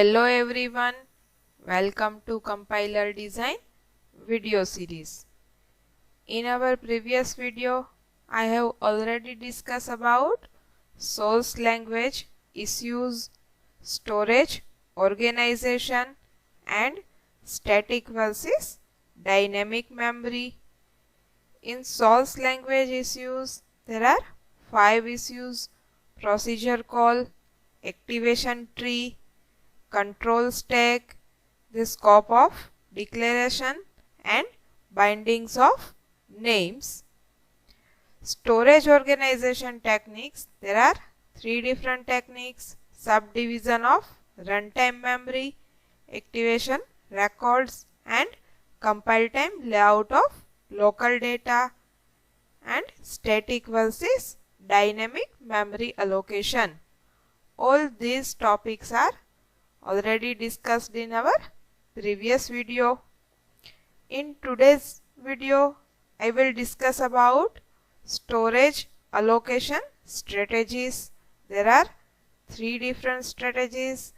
Hello everyone, welcome to Compiler Design video series. In our previous video, I have already discussed about source language, issues, storage, organization and static versus dynamic memory. In source language issues, there are 5 issues: procedure call, activation tree, control stack, the scope of declaration and bindings of names. Storage organization techniques, there are 3 different techniques: subdivision of runtime memory, activation records and compile time layout of local data, and static versus dynamic memory allocation. All these topics are already discussed in our previous video. In today's video, I will discuss about storage allocation strategies. There are 3 different strategies: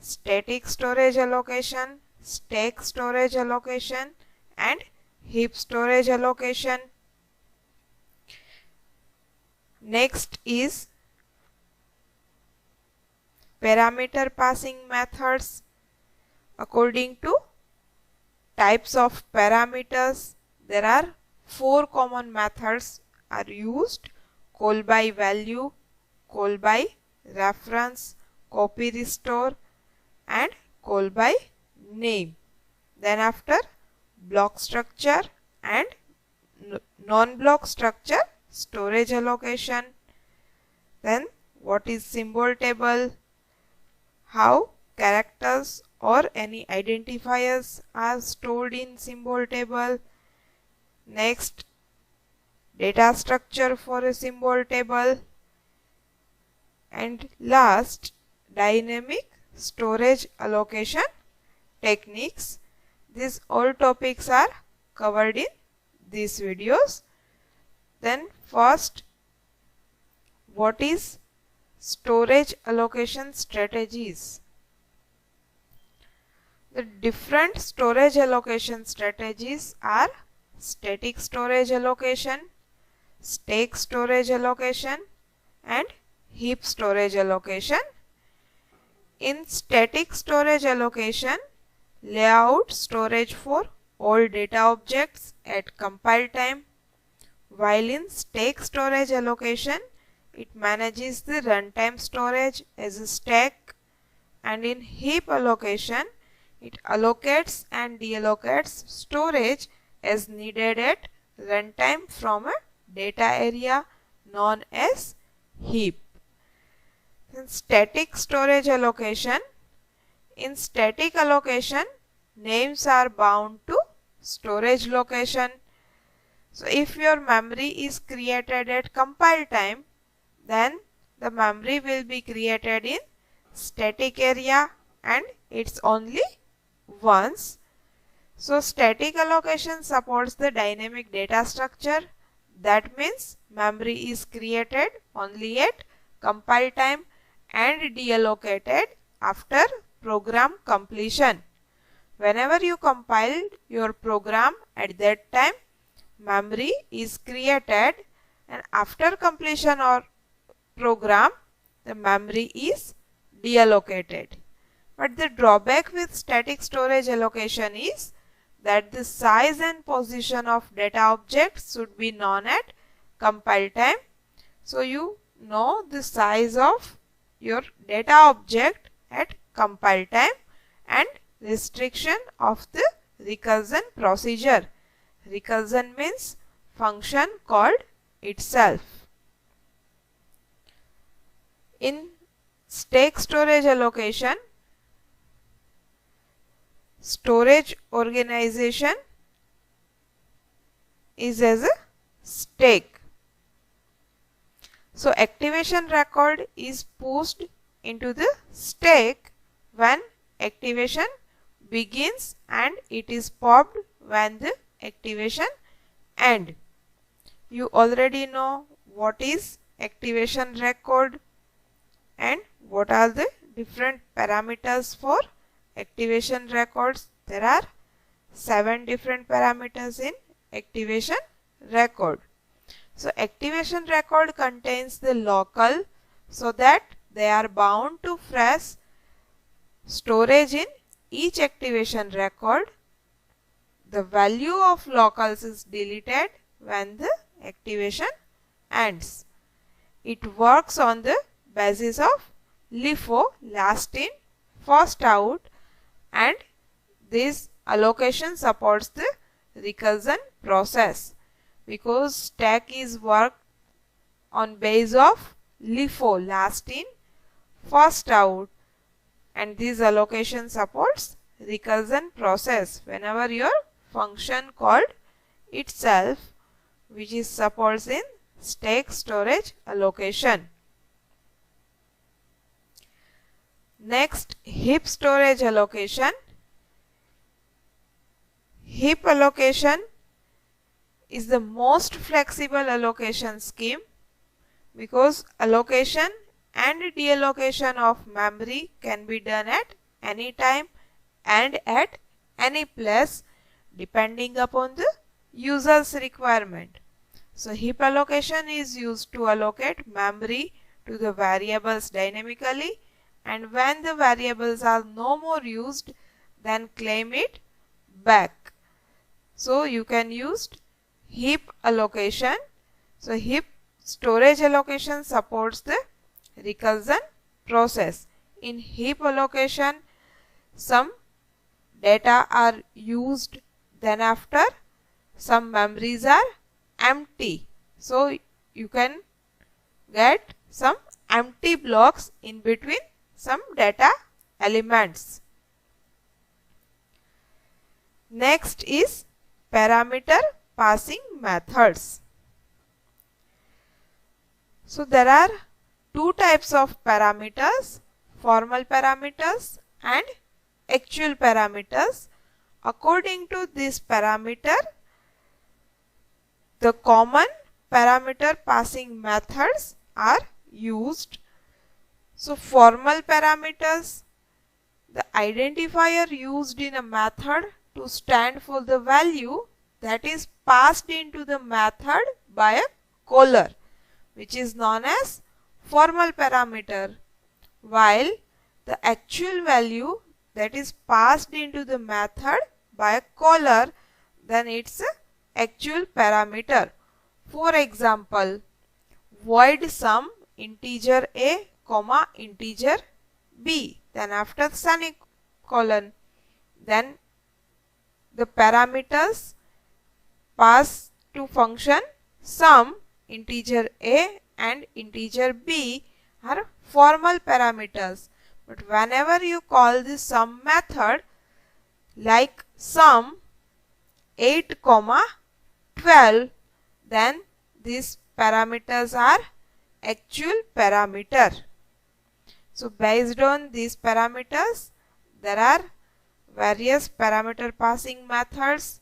static storage allocation, stack storage allocation and heap storage allocation. Next is parameter passing methods. According to types of parameters, there are 4 common methods are used: call by value, call by reference, copy restore and call by name. Then after, block structure and non-block structure storage allocation. Then what is symbol table, how characters or any identifiers are stored in symbol table. Next, data structure for a symbol table. And last, dynamic storage allocation techniques. These all topics are covered in these videos. Then first, what is storage allocation strategies? The different storage allocation strategies are static storage allocation, stack storage allocation and heap storage allocation. In static storage allocation, layout storage for all data objects at compile time, while in stack storage allocation, it manages the runtime storage as a stack, and in heap allocation, it allocates and deallocates storage as needed at runtime from a data area known as heap. Then static storage allocation. In static allocation, names are bound to storage location. So if your memory is created at compile time, then the memory will be created in static area and it's only once. So static allocation supports the dynamic data structure. That means memory is created only at compile time and deallocated after program completion. Whenever you compiled your program, at that time memory is created, and after completion or program, the memory is deallocated. But the drawback with static storage allocation is that the size and position of data objects should be known at compile time. So you know the size of your data object at compile time, and restriction of the recursion procedure. Recursion means function called itself. In stack storage allocation, storage organization is as a stack. So activation record is pushed into the stack when activation begins and it is popped when the activation ends. You already know what is activation record and what are the different parameters for activation records? There are 7 different parameters in activation record. So activation record contains the local, so that they are bound to fresh storage in each activation record. The value of locals is deleted when the activation ends. It works on the basis of LIFO, last in, first out, and this allocation supports the recursion process because stack is worked on base of LIFO, last in, first out, and this allocation supports recursion process whenever your function called itself, which is supports in stack storage allocation. Next, heap storage allocation. Heap allocation is the most flexible allocation scheme because allocation and deallocation of memory can be done at any time and at any place depending upon the user's requirement. So heap allocation is used to allocate memory to the variables dynamically, and when the variables are no more used, then claim it back. So you can use heap allocation. So heap storage allocation supports the recursion process. In heap allocation, some data are used, then after some memories are empty. So you can get some empty blocks in between some data elements. Next is parameter passing methods. So there are two types of parameters, formal parameters and actual parameters. According to this parameter, the common parameter passing methods are used. So formal parameters, the identifier used in a method to stand for the value that is passed into the method by a caller, which is known as formal parameter, while the actual value that is passed into the method by a caller, then it's a actual parameter. For example, void sum integer a comma integer b, then after semicolon, then the parameters passed to function sum integer a and integer b are formal parameters. But whenever you call the sum method like sum 8 comma 12, then these parameters are actual parameter. So based on these parameters, there are various parameter passing methods.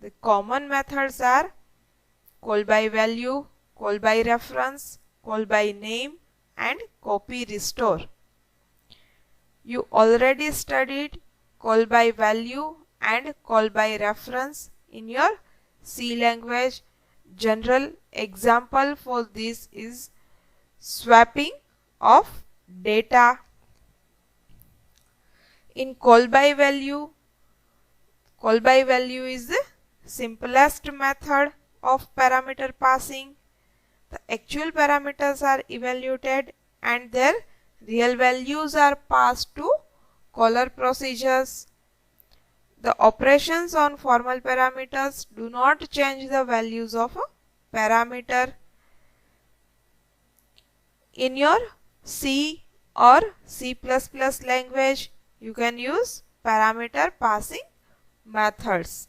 The common methods are call by value, call by reference, call by name and copy restore. You already studied call by value and call by reference in your C language. General example for this is swapping of data. In call by value is the simplest method of parameter passing. The actual parameters are evaluated and their real values are passed to caller procedures. The operations on formal parameters do not change the values of a parameter. In your C or C++ language, you can use parameter passing methods.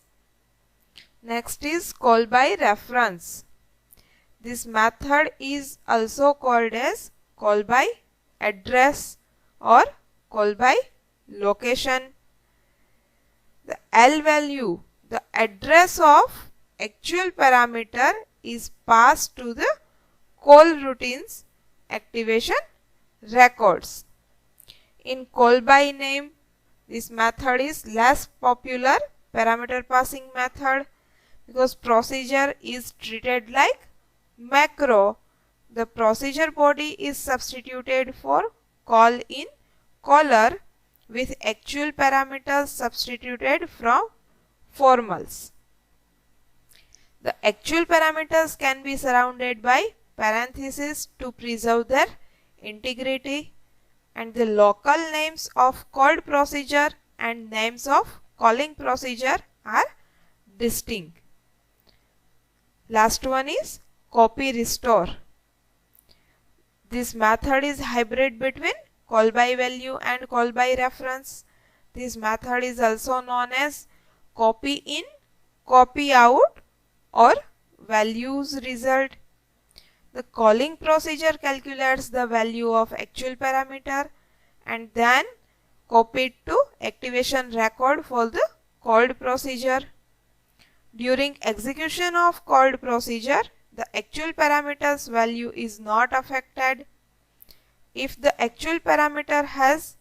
Next is call by reference. This method is also called as call by address or call by location. The L value, the address of actual parameter, is passed to the call routines activation records. In call by name, this method is less popular parameter passing method because procedure is treated like macro. The procedure body is substituted for call in caller with actual parameters substituted from formals. The actual parameters can be surrounded by parentheses to preserve their integrity, and the local names of called procedure and names of calling procedure are distinct. Last one is copy restore. This method is hybrid between call by value and call by reference. This method is also known as copy in, copy out or values result. The calling procedure calculates the value of actual parameter and then copy it to activation record for the called procedure. During execution of called procedure, the actual parameter's value is not affected. If the actual parameter has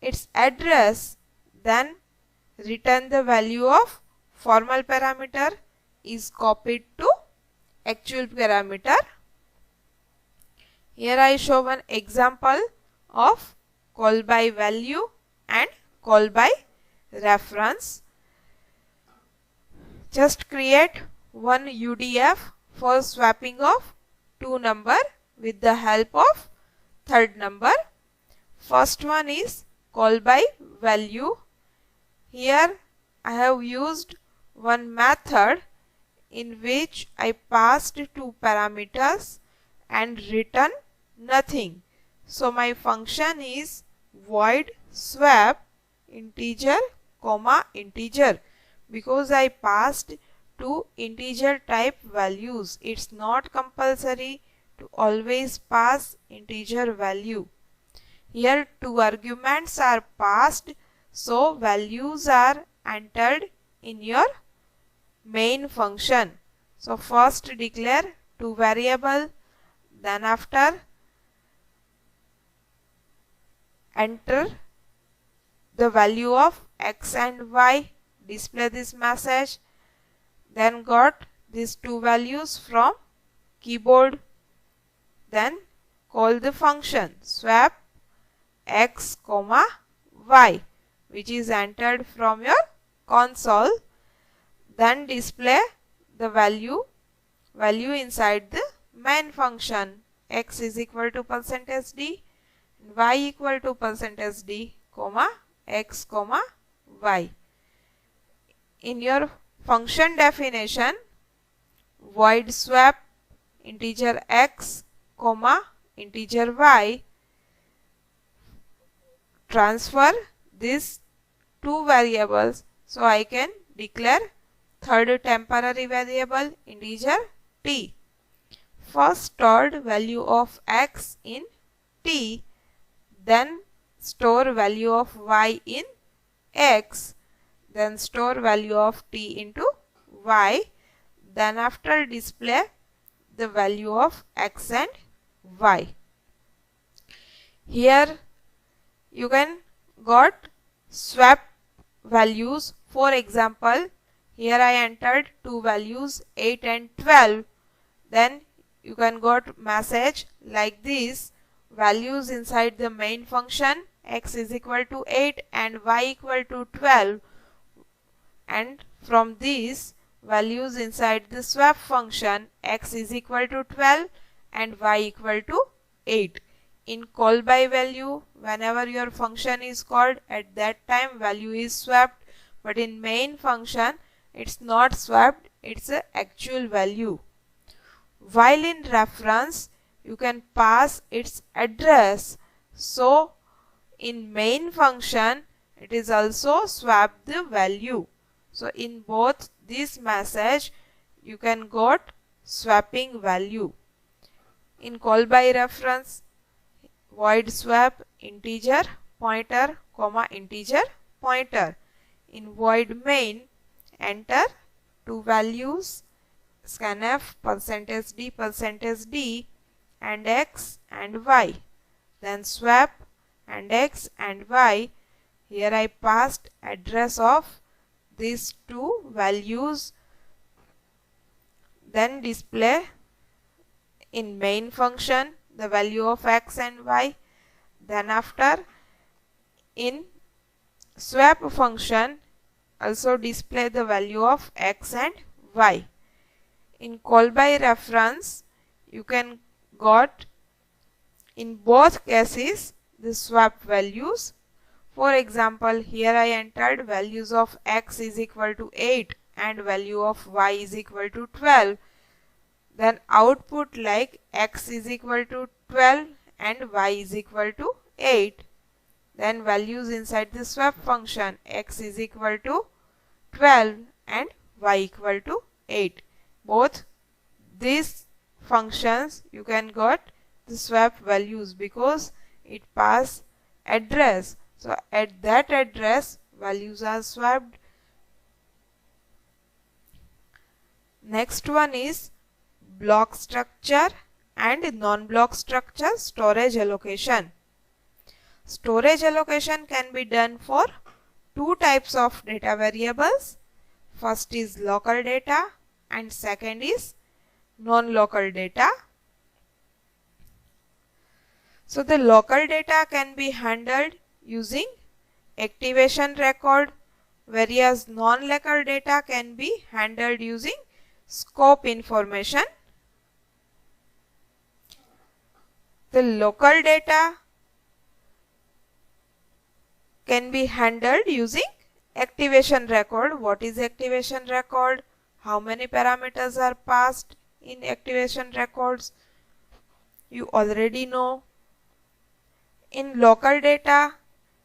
its address, then return the value of formal parameter is copied to actual parameter. Here I show one example of call by value and call by reference. Just create one UDF for swapping of two number with the help of third number. First one is call by value. Here I have used one method in which I passed two parameters and written nothing. So my function is void swap integer comma integer. Because I passed two integer type values, it's not compulsory to always pass integer value. Here two arguments are passed, so values are entered in your main function. So first declare two variable, then after enter the value of x and y, display this message, then got these two values from keyboard, then call the function swap x comma y which is entered from your console, then display the value inside the main function. X is equal to %d, y equal to %d comma x comma y. In your function definition, void swap integer x comma integer y, transfer these two variables, so I can declare third temporary variable integer t. First stored value of x in t, then store value of y in x, then store value of t into y, then after display the value of x and y. Here you can got swap values. For example, here I entered two values 8 and 12, then you can got message like this, values inside the main function x is equal to 8 and y equal to 12, and from these values inside the swap function x is equal to 12 and y equal to 8. In call by value, whenever your function is called, at that time value is swapped, but in main function it's not swapped, it's an actual value. While in reference you can pass its address, so in main function it is also swap the value. So in both this message you can got swapping value. In call by reference, void swap integer pointer comma integer pointer. In void main, enter two values scanf %d and x and y, then swap and X and Y. Here I passed address of these two values, then display in main function the value of X and Y. Then after in swap function also display the value of X and Y. In call by reference you can got in both cases the swap values. For example, here I entered values of X is equal to 8 and value of Y is equal to 12. Then output like X is equal to 12 and Y is equal to 8. Then values inside the swap function, X is equal to 12 and Y equal to 8. Both these functions you can got the swap values because it pass address. So at that address values are swapped. Next one is block structure and non-block structure storage allocation. Storage allocation can be done for two types of data variables. First is local data and second is non-local data. So the local data can be handled using activation record, whereas non-local data can be handled using scope information. The local data can be handled using activation record. What is activation record? How many parameters are passed in activation records? You already know. In local data,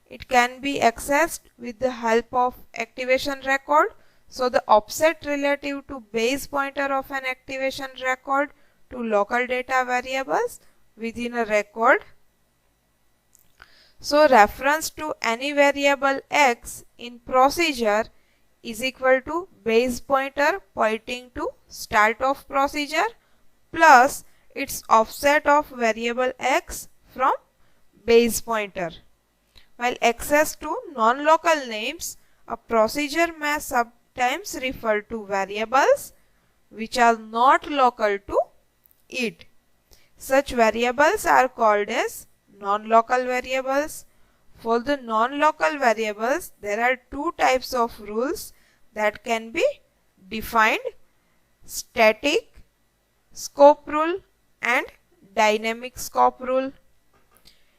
it can be accessed with the help of activation record. So the offset relative to base pointer of an activation record to local data variables within a record. So reference to any variable X in procedure is equal to base pointer pointing to start of procedure plus its offset of variable X from base pointer. While access to non-local names, a procedure may sometimes refer to variables which are not local to it. Such variables are called as non-local variables. For the non-local variables, there are two types of rules that can be defined: static scope rule and dynamic scope rule.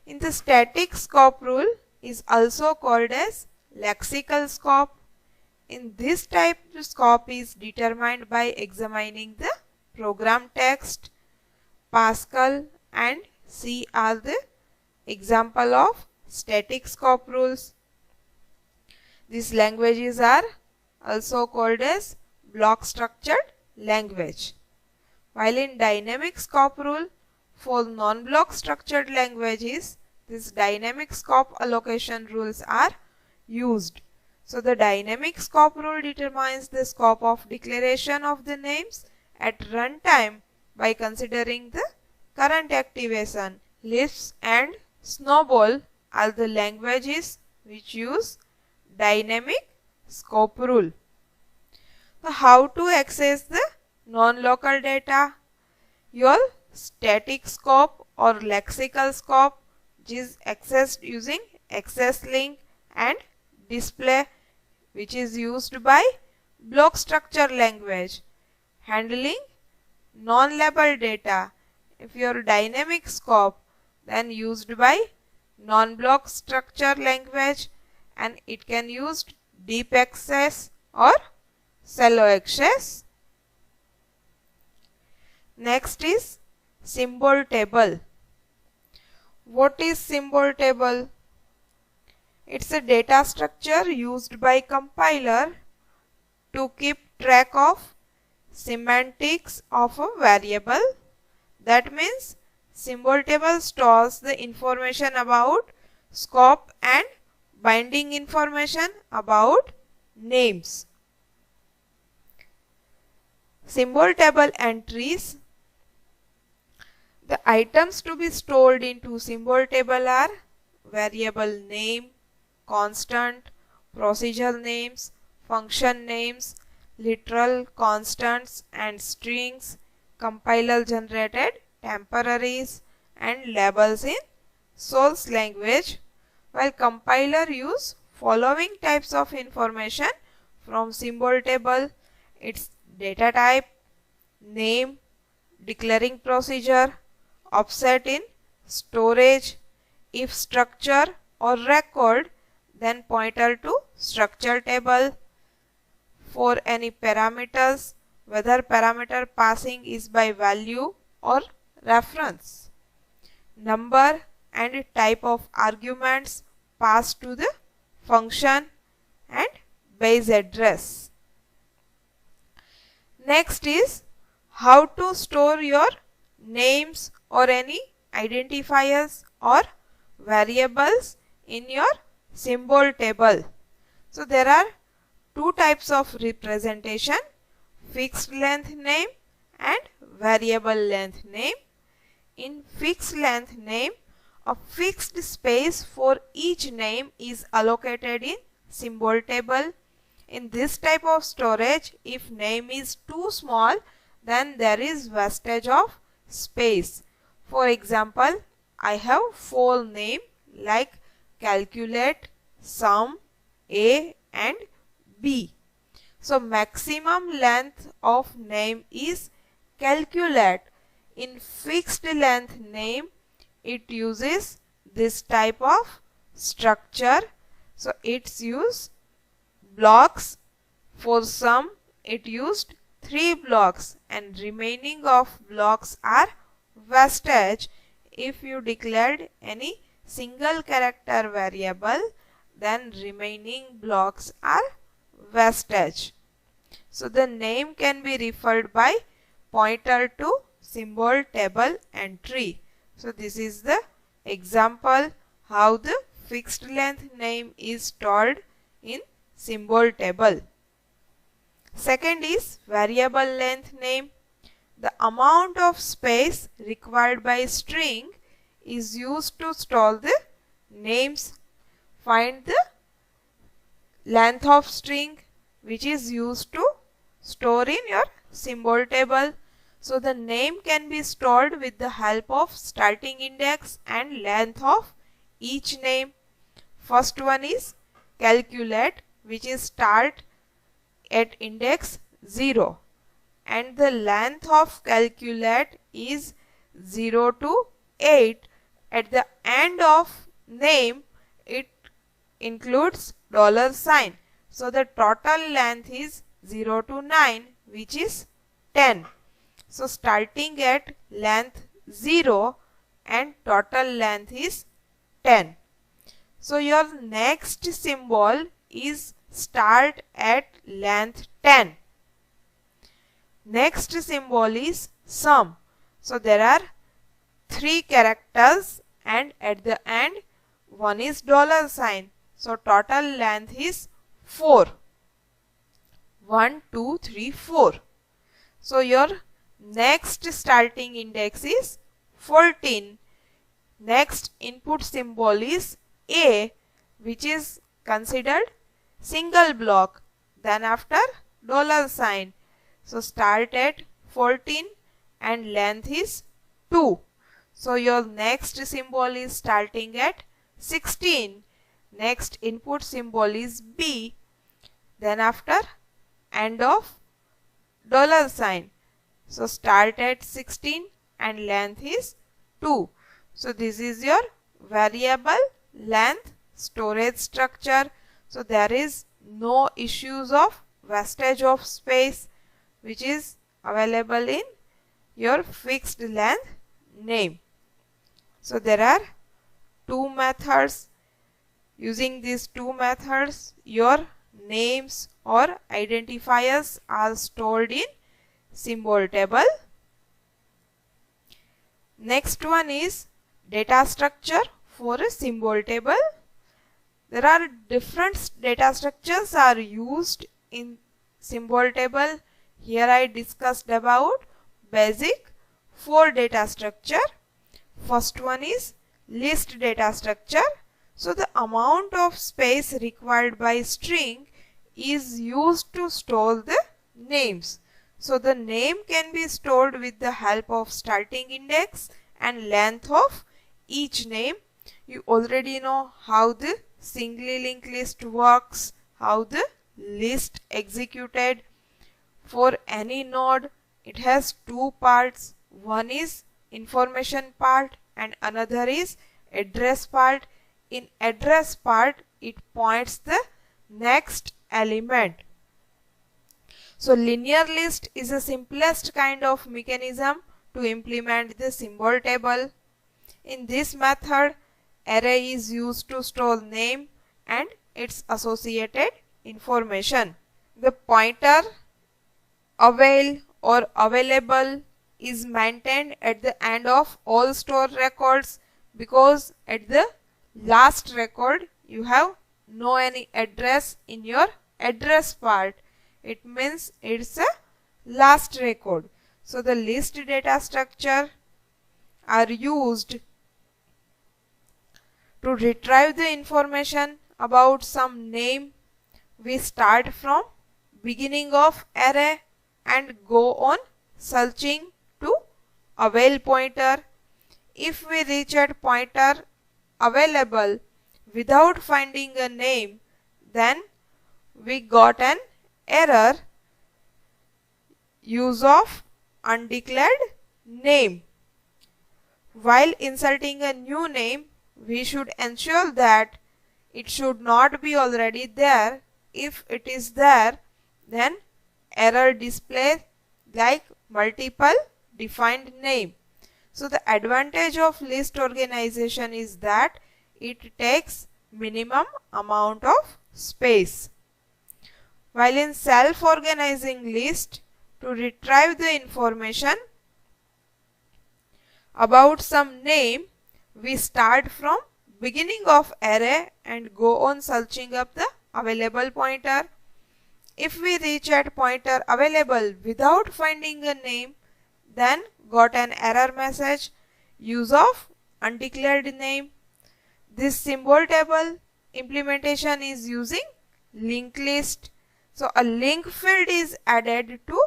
In the static scope rule is also called as lexical scope. In this type, the scope is determined by examining the program text. Pascal and C are the example of static scope rules. These languages are also called as block structured language. While in dynamic scope rule, for non-block structured languages, these dynamic scope allocation rules are used. So the dynamic scope rule determines the scope of declaration of the names at runtime by considering the current activation. Lisp and Snowball are the languages which use dynamic scope rule. So how to access the non-local data? Your static scope or lexical scope is accessed using access link and display, which is used by block structure language. Handling non-labeled data. If your dynamic scope, then used by non-block structure language, and it can use deep access or shallow access. Next is symbol table. What is symbol table? It's a data structure used by compiler to keep track of semantics of a variable. That means symbol table stores the information about scope and binding information about names. Symbol table entries. The items to be stored into symbol table are variable name, constant, procedure names, function names, literal constants and strings, compiler generated temporaries and labels in source language, while compiler use following types of information from symbol table: its data type, name, declaring procedure, offset in storage, if structure or record, then pointer to structure table. For any parameters, whether parameter passing is by value or reference. Number and type of arguments passed to the function, and base address. Next is how to store your names or any identifiers or variables in your symbol table. So there are two types of representation: fixed length name and variable length name. In fixed length name, a fixed space for each name is allocated in symbol table. In this type of storage, if name is too small, then there is wastage of space. For example, I have four names like calculate, sum, A and B. So maximum length of name is calculate. In fixed length name, it uses this type of structure. So it's use blocks. For sum, it used 3 blocks, and remaining of blocks are wastage. If you declared any single character variable, then remaining blocks are wastage. So the name can be referred by pointer to symbol table entry. So this is the example how the fixed length name is stored in symbol table. Second is variable length name. The amount of space required by string is used to store the names. Find the length of string which is used to store in your symbol table. So the name can be stored with the help of starting index and length of each name. First one is calculate, which is start at index 0, and the length of calculate is 0 to 8. At the end of name, it includes $sign. So the total length is 0 to 9, which is 10. So starting at length 0 and total length is 10. So your next symbol is start at length 10. Next symbol is sum. So there are 3 characters, and at the end one is $sign. So total length is 4. 1, 2, 3, 4. So your next starting index is 14. Next input symbol is A, which is considered single block. Then after $sign. So start at 14 and length is 2. So your next symbol is starting at 16. Next input symbol is B. Then after end of $sign. So start at 16 and length is 2. So this is your variable length storage structure. So there is no issues of wastage of space which is available in your fixed length name. So there are two methods. Using these two methods, your names or identifiers are stored in symbol table. Next one is data structure for a symbol table. There are different data structures are used in symbol table. Here I discussed about basic 4 data structure. First one is list data structure. So the amount of space required by string is used to store the names. So the name can be stored with the help of starting index and length of each name. You already know how the singly linked list works, how the list executed for any node. It has two parts. One is information part and another is address part. In address part, it points the next element. So linear list is the simplest kind of mechanism to implement the symbol table. In this method, array is used to store name and its associated information. The pointer avail or available is maintained at the end of all store records, because at the last record you have no any address in your address part. It means it's a last record. So the list data structure are used to retrieve the information about some name. We start from beginning of array and go on searching to avail pointer. If we reach at pointer available without finding a name, then we got an error, use of undeclared name. While inserting a new name, we should ensure that it should not be already there. If it is there, then error displays like multiple defined name. So the advantage of list organization is that it takes minimum amount of space. While in self-organizing list, to retrieve the information about some name, we start from beginning of array and go on searching up the available pointer. If we reach at pointer available without finding a name, then got an error message, use of undeclared name. This symbol table implementation is using linked list. So a link field is added to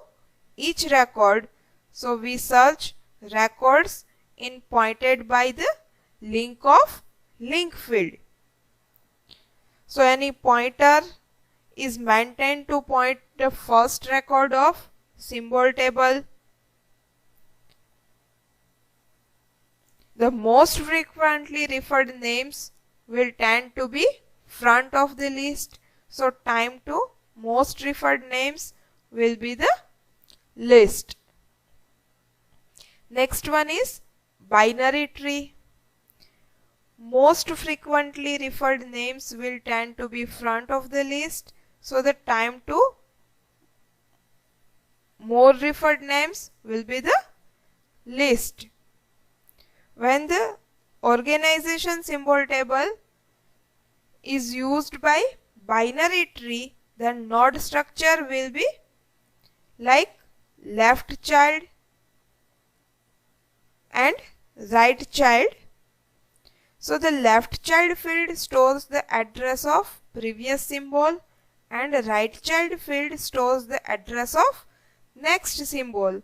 each record. So we search records in pointed by the link of link field. So any pointer is maintained to point the first record of symbol table. The most frequently referred names will tend to be front of the list. So time to most referred names will be the list. Next one is binary tree. Most frequently referred names will tend to be front of the list. So the time to more referred names will be the list. When the organization symbol table is used by binary tree, the node structure will be like left child and right child. So the left child field stores the address of previous symbol and right child field stores the address of next symbol.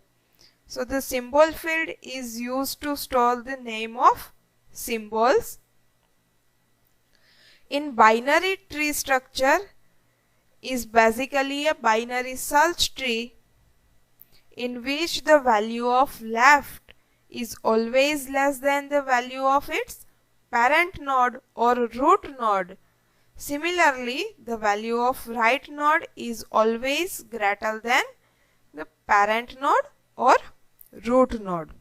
So the symbol field is used to store the name of symbols. In binary tree structure is basically a binary search tree in which the value of left is always less than the value of its parent node or root node. Similarly, the value of right node is always greater than the parent node or root node.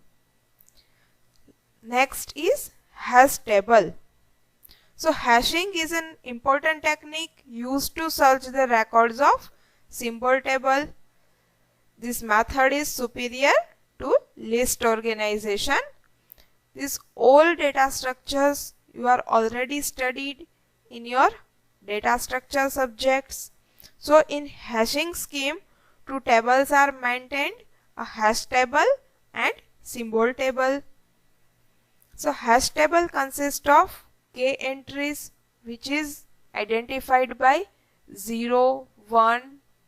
Next is hash table. So hashing is an important technique used to search the records of symbol table. This method is superior to list organization. These all data structures you are already studied in your data structure subjects. So in hashing scheme, two tables are maintained, a hash table and symbol table. So hash table consists of k entries which is identified by 0, 1,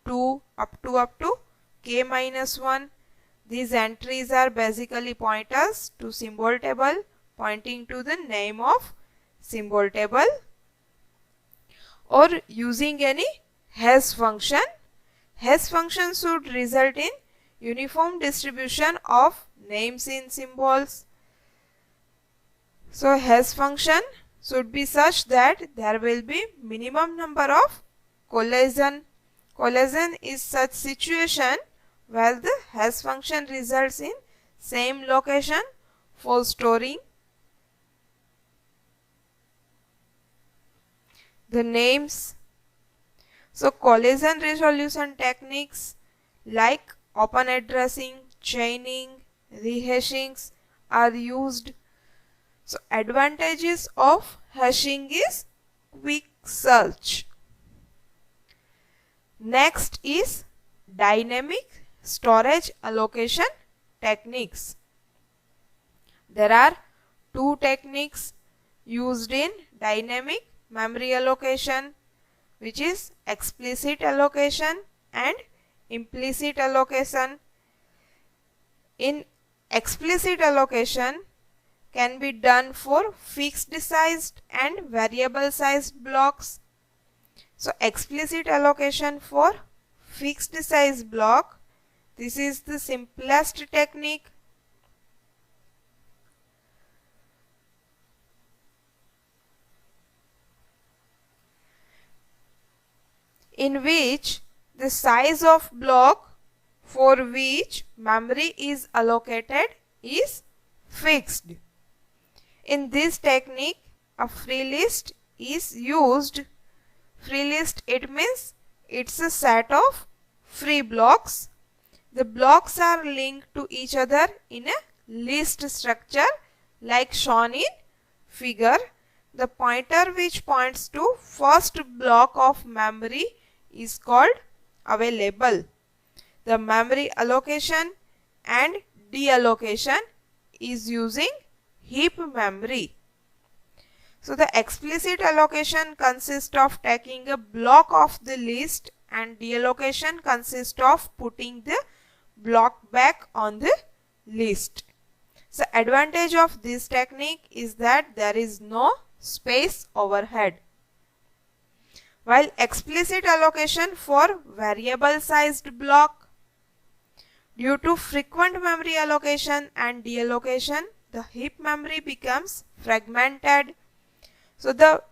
2 up to k minus 1. These entries are basically pointers to symbol table pointing to the name of symbol table, or using any hash function. Hash function should result in uniform distribution of names in symbols. So hash function should be such that there will be minimum number of collision. Collision is such situation where the hash function results in same location for storing the names. So collision resolution techniques like open addressing, chaining, rehashings are used. So advantages of hashing is quick search. Next is dynamic storage allocation techniques. There are two techniques used in dynamic memory allocation, which is explicit allocation and implicit allocation. In explicit allocation can be done for fixed sized and variable sized blocks. So explicit allocation for fixed size block, this is the simplest technique. In which the size of block for which memory is allocated is fixed. In this technique, a free list is used. Free list, it means it's a set of free blocks. The blocks are linked to each other in a list structure like shown in figure. The pointer which points to first block of memory is called available. The memory allocation and deallocation is using heap memory. So the explicit allocation consists of taking a block of the list, and deallocation consists of putting the block back on the list. So advantage of this technique is that there is no space overhead. While explicit allocation for variable sized block, due to frequent memory allocation and deallocation, the heap memory becomes fragmented. So the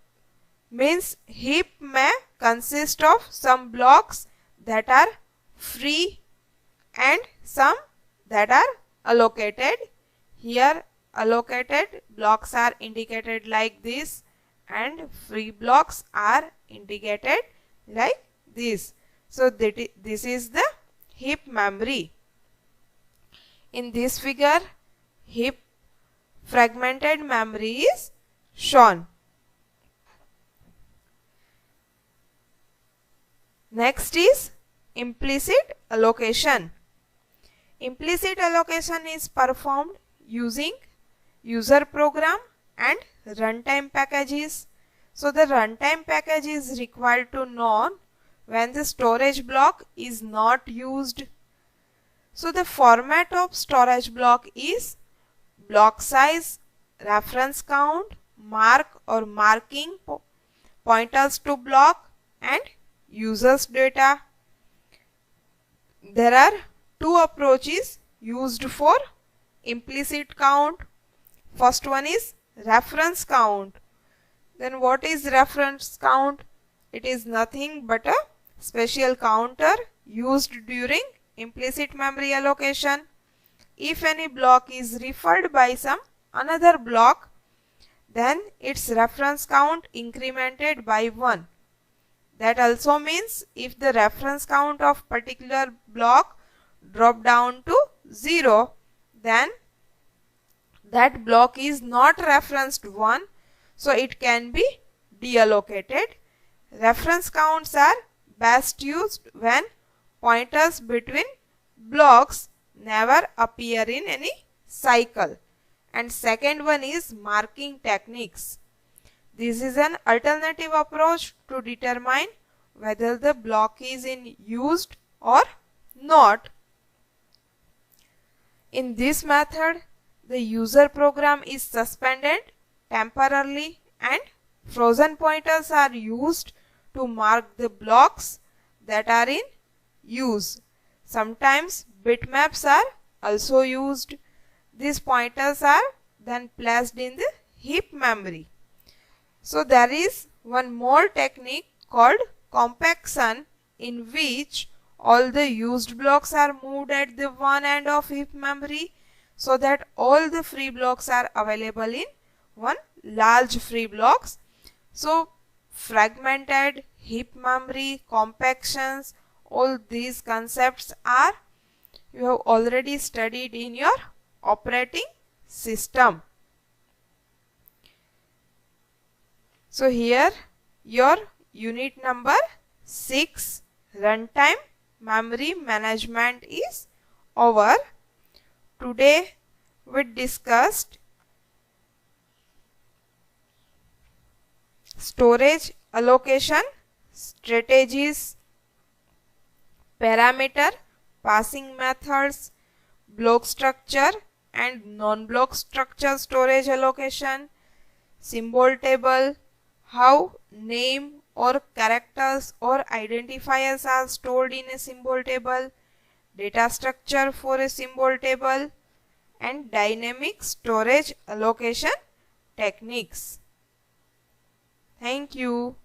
means heap may consist of some blocks that are free and some that are allocated. Here allocated blocks are indicated like this and free blocks are indicated like this. So this is the heap memory. In this figure, heap fragmented memory is shown. Next is implicit allocation. Implicit allocation is performed using user program and runtime packages. So the runtime package is required to know when the storage block is not used. So the format of storage block is block size, reference count, mark or marking pointers to block, and users data. There are two approaches used for implicit count. First one is reference count. Then what is reference count? It is nothing but a special counter used during implicit memory allocation. If any block is referred by some another block, then its reference count incremented by 1. That also means if the reference count of particular block drop down to 0, then that block is not referenced 1, so it can be deallocated. Reference counts are best used when pointers between blocks never appear in any cycle. And second one is marking techniques. This is an alternative approach to determine whether the block is in used or not. In this method, the user program is suspended temporarily and frozen pointers are used to mark the blocks that are in use. Sometimes bitmaps are also used. These pointers are then placed in the heap memory. So there is one more technique called compaction, in which all the used blocks are moved at the one end of heap memory so that all the free blocks are available in one large free blocks. So fragmented heap memory, compactions, all these concepts are you have already studied in your operating system. So here your unit number 6, runtime memory management, is over. Today we discussed storage allocation strategies, parameter passing methods, block structure and non-block structure storage allocation, symbol table, how name or characters or identifiers are stored in a symbol table, data structure for a symbol table, and dynamic storage allocation techniques. Thank you.